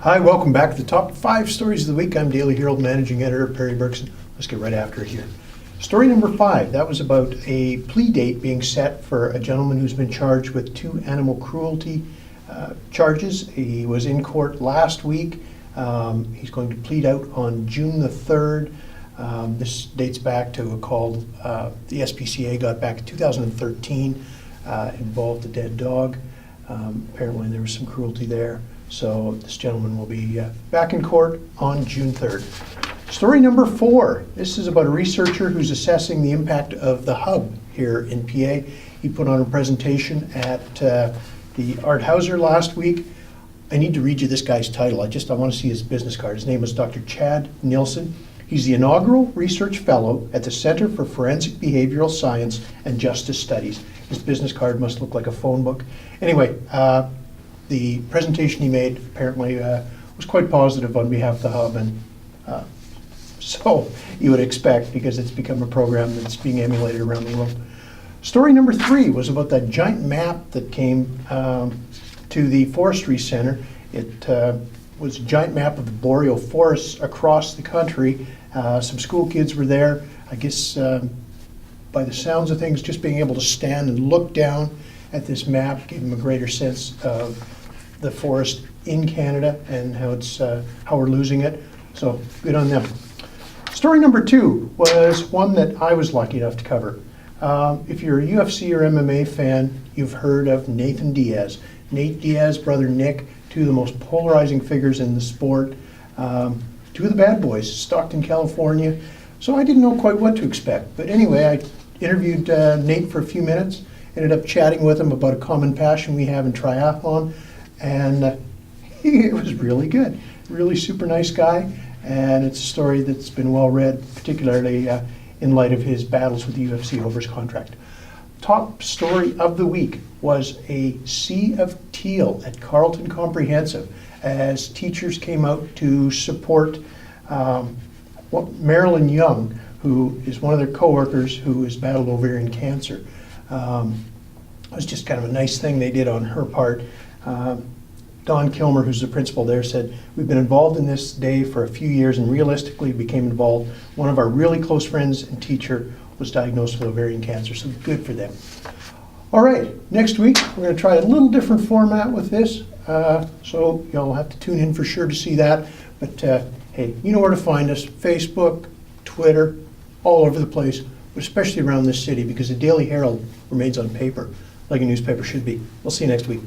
Hi, welcome back to the top 5 stories of the week. I'm Daily Herald Managing Editor Perry Bergson. Let's get right after it here. Story number 5, that was about a plea date being set for a gentleman who's been charged with 2 animal cruelty charges. He was in court last week. He's going to plead out on June the 3rd. This dates back to a call the SPCA got back in 2013, involved a dead dog. Apparently there was some cruelty there. So this gentleman will be back in court on June 3rd. Story number 4. This is about a researcher who's assessing the impact of the hub here in PA. He put on a presentation at the Art Hauser last week. I need to read you this guy's title. I want to see his business card. His name is Dr. Chad Nielsen. He's the inaugural research fellow at the Center for Forensic Behavioral Science and Justice Studies. His business card must look like a phone book. Anyway, the presentation he made apparently was quite positive on behalf of the hub, and so you would expect, because it's become a program that's being emulated around the world. Story number 3 was about that giant map that came to the Forestry Center. It was a giant map of the boreal forests across the country. Some school kids were there. I guess by the sounds of things, just being able to stand and look down at this map gave them a greater sense of the forest in Canada and how we're losing it. So good on them. Story number 2 was one that I was lucky enough to cover. If you're a UFC or MMA fan, you've heard of Nathan Diaz. Nate Diaz, brother Nick, 2 of the most polarizing figures in the sport. 2 of the bad boys, Stockton, California. So I didn't know quite what to expect. But anyway, I interviewed Nate for a few minutes, ended up chatting with him about a common passion we have in triathlon, and it was really good. Really super nice guy, and it's a story that's been well read, particularly in light of his battles with the UFC over his contract. Top story of the week was a sea of teal at Carleton Comprehensive as teachers came out to support Marilyn Young, who is one of their coworkers who has battled ovarian cancer. It was just kind of a nice thing they did on her part. Don Kilmer, who's the principal there, said, "We've been involved in this day for a few years and realistically became involved. One of our really close friends and teacher was diagnosed with ovarian cancer," so good for them. All right, next week we're going to try a little different format with this, so you'll have to tune in for sure to see that. But hey, you know where to find us: Facebook, Twitter, all over the place, but especially around this city, because the Daily Herald remains on paper like a newspaper should be. We'll see you next week.